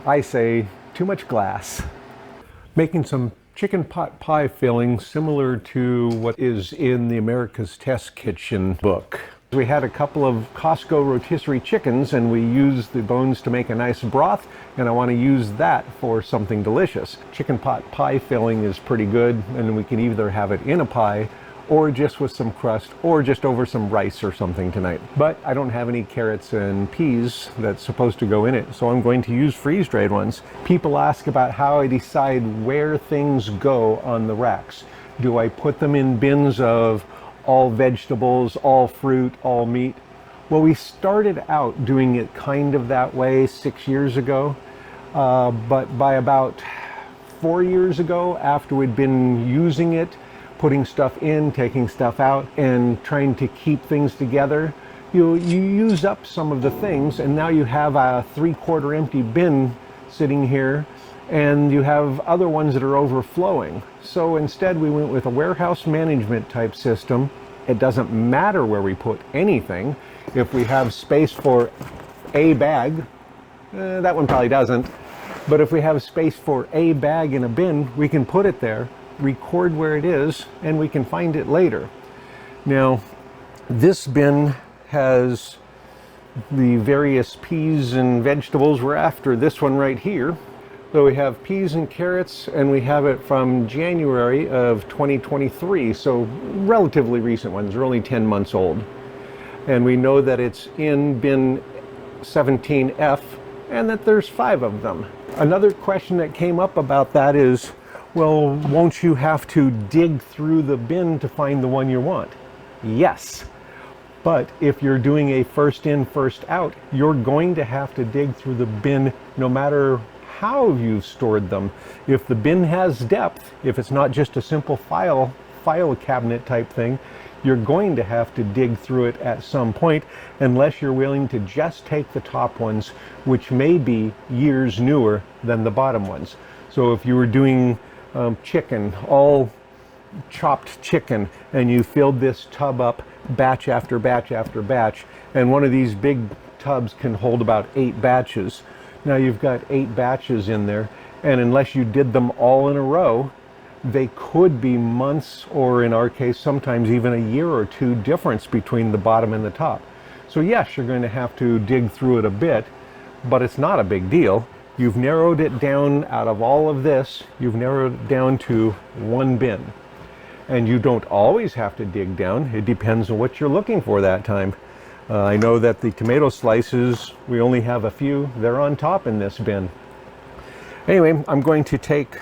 I say too much glass. Making some chicken pot pie filling similar to what is in the America's Test Kitchen book. We had a couple of Costco rotisserie chickens and we used the bones to make a nice broth, and I want to use that for something delicious. Chicken pot pie filling is pretty good, and we can either have it in a pie or just with some crust or just over some rice or something tonight. But I don't have any carrots and peas that's supposed to go in it, so I'm going to use freeze-dried ones. People ask about how I decide where things go on the racks. Do I put them in bins of all vegetables, all fruit, all meat? Well, we started out doing it kind of that way 6 years ago, but by about 4 years ago, after we'd been using it, putting stuff in, taking stuff out, and trying to keep things together, you use up some of the things, and now you have a 3/4 empty bin sitting here, and you have other ones that are overflowing. So instead we went with a warehouse management type system. It doesn't matter where we put anything. If we have space for a bag, that one probably doesn't, but if we have space for a bag in a bin, we can put it there, record where it is, and we can find it later. Now, this bin has the various peas and vegetables we're after. This one right here. So we have peas and carrots, and we have it from January of 2023, so relatively recent ones. They're only 10 months old. And we know that it's in bin 17F and that there's 5 of them. Another question that came up about that is, well, won't you have to dig through the bin to find the one you want? Yes. But if you're doing a first in, first out, you're going to have to dig through the bin no matter how you've stored them. If the bin has depth, if it's not just a simple file cabinet type thing, you're going to have to dig through it at some point, unless you're willing to just take the top ones, which may be years newer than the bottom ones. So if you were doing chicken, all chopped chicken, and you filled this tub up batch after batch after batch, and one of these big tubs can hold about 8 batches. Now you've got 8 batches in there, and unless you did them all in a row, they could be months, or in our case, sometimes even a year or two difference between the bottom and the top. So yes, you're going to have to dig through it a bit, but it's not a big deal. You've narrowed it down. Out of all of this, you've narrowed it down to 1 bin. And you don't always have to dig down. It depends on what you're looking for that time. I know that the tomato slices, we only have a few. They're on top in this bin. Anyway, I'm going to take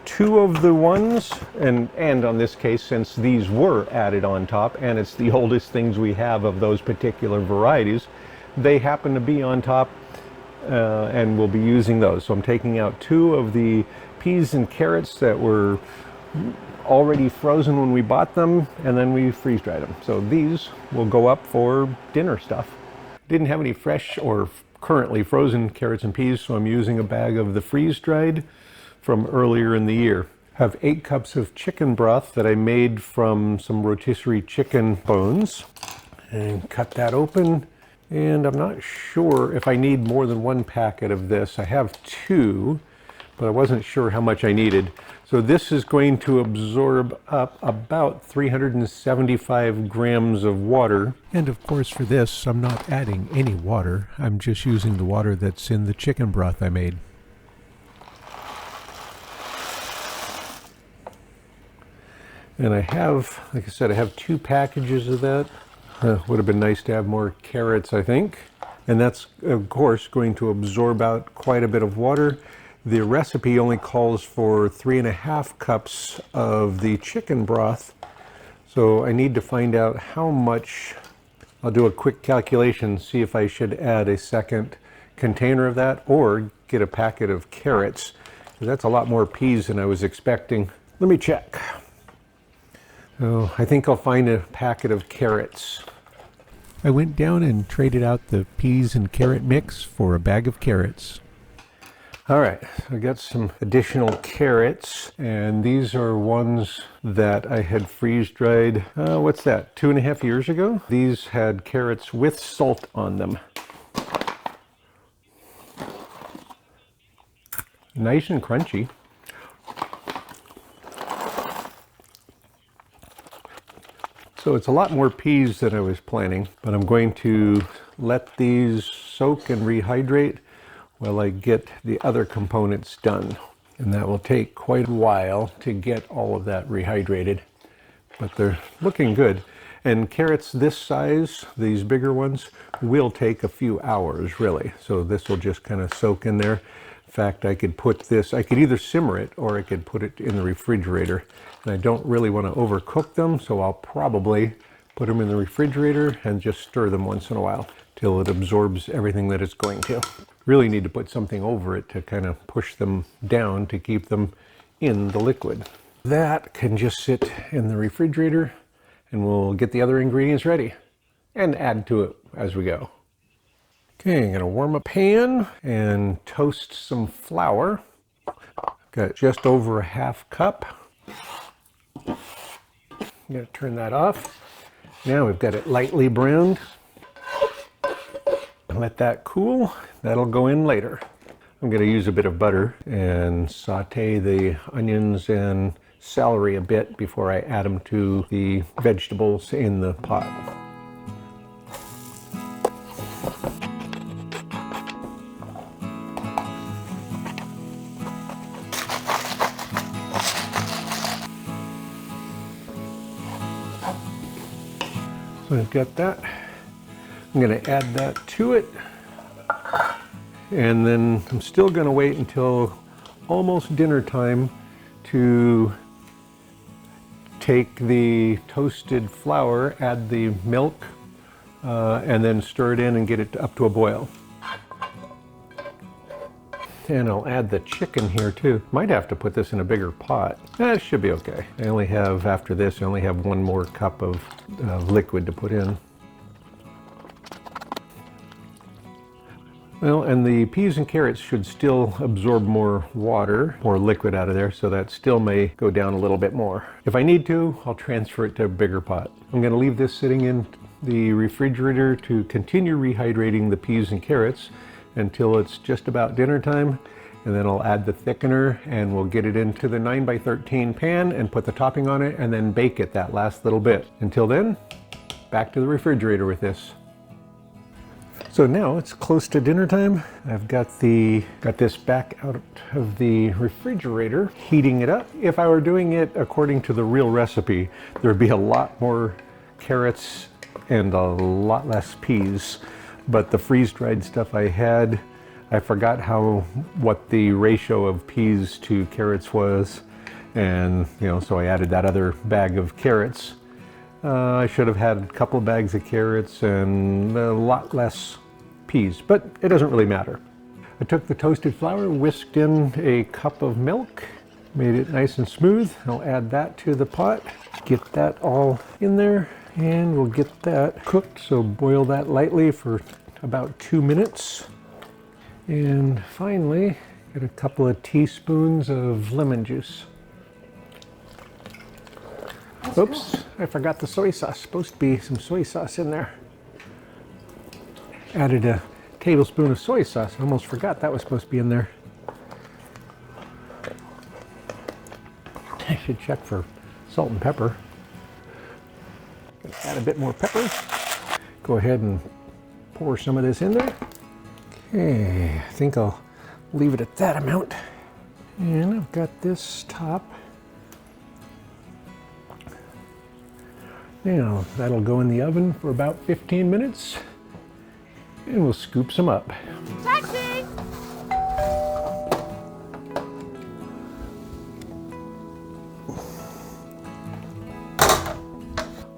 2 of the ones, and on this case, since these were added on top, and it's the oldest things we have of those particular varieties, they happen to be on top, and we'll be using those. So I'm taking out 2 of the peas and carrots that were already frozen when we bought them, and then we freeze dried them. So these will go up for dinner stuff. Didn't have any fresh or currently frozen carrots and peas, so I'm using a bag of the freeze dried from earlier in the year. Have 8 cups of chicken broth that I made from some rotisserie chicken bones, and cut that open. And I'm not sure if I need more than 1 packet of this. I have 2, but I wasn't sure how much I needed. So this is going to absorb up about 375 grams of water. And of course for this, I'm not adding any water. I'm just using the water that's in the chicken broth I made. And I have, like I said, I have 2 packages of that. Would have been nice to have more carrots, I think. And that's, of course, going to absorb out quite a bit of water. The recipe only calls for 3.5 cups of the chicken broth. So I need to find out how much. I'll do a quick calculation, see if I should add a second container of that or get a packet of carrots. That's a lot more peas than I was expecting. Let me check. So I think I'll find a packet of carrots. I went down and traded out the peas and carrot mix for a bag of carrots. All right, I got some additional carrots, and these are ones that I had freeze dried, what's that, 2.5 years ago? These had carrots with salt on them. Nice and crunchy. So it's a lot more peas than I was planning, but I'm going to let these soak and rehydrate while I get the other components done. And that will take quite a while to get all of that rehydrated, but they're looking good. And carrots this size, these bigger ones, will take a few hours really. So this will just kind of soak in there. In fact, I could put this, I could either simmer it or I could put it in the refrigerator. And I don't really want to overcook them, so I'll probably put them in the refrigerator and just stir them once in a while till it absorbs everything that it's going to. Really need to put something over it to kind of push them down to keep them in the liquid. That can just sit in the refrigerator and we'll get the other ingredients ready and add to it as we go. Okay, I'm gonna warm a pan and toast some flour. Got just over a half cup. I'm gonna turn that off. Now we've got it lightly browned. Let that cool. That'll go in later. I'm gonna use a bit of butter and saute the onions and celery a bit before I add them to the vegetables in the pot. So I've got that. I'm going to add that to it. And then I'm still going to wait until almost dinner time to take the toasted flour, add the milk, and then stir it in and get it up to a boil. And I'll add the chicken here too. Might have to put this in a bigger pot. It should be okay. I only have, after this, I only have one more cup of liquid to put in. Well, and the peas and carrots should still absorb more water, more liquid out of there, so that still may go down a little bit more. If I need to, I'll transfer it to a bigger pot. I'm going to leave this sitting in the refrigerator to continue rehydrating the peas and carrots until it's just about dinner time, and then I'll add the thickener and we'll get it into the 9x13 pan and put the topping on it and then bake it that last little bit. Until then, back to the refrigerator with this. So now it's close to dinner time. I've got this back out of the refrigerator, heating it up. If I were doing it according to the real recipe, there'd be a lot more carrots and a lot less peas. But the freeze-dried stuff I had, I forgot what the ratio of peas to carrots was, and so I added that other bag of carrots. I should have had a couple of bags of carrots and a lot less peas, but it doesn't really matter. I took the toasted flour, whisked in a cup of milk, made it nice and smooth. I'll add that to the pot, get that all in there. And we'll get that cooked, so boil that lightly for about 2 minutes. And finally, get a couple of teaspoons of lemon juice. Oops, I forgot the soy sauce. Supposed to be some soy sauce in there. Added a tablespoon of soy sauce. I almost forgot that was supposed to be in there. I should check for salt and pepper. Gonna add a bit more pepper. Go ahead and pour some of this in there. Okay, I think I'll leave it at that amount. And I've got this top. Now that'll go in the oven for about 15 minutes. And we'll scoop some up. Taxi!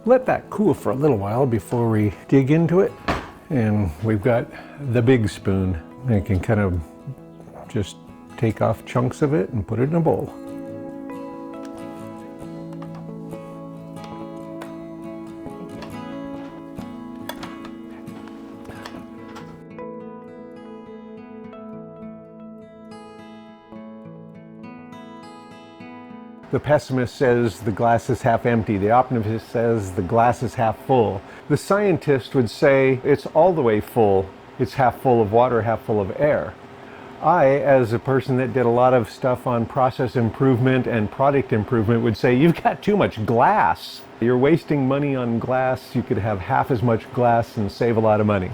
Let that cool for a little while before we dig into it. And we've got the big spoon. I can kind of just take off chunks of it and put it in a bowl. The pessimist says the glass is half empty. The optimist says the glass is half full. The scientist would say it's all the way full. It's half full of water, half full of air. I, as a person that did a lot of stuff on process improvement and product improvement, would say you've got too much glass. You're wasting money on glass. You could have half as much glass and save a lot of money.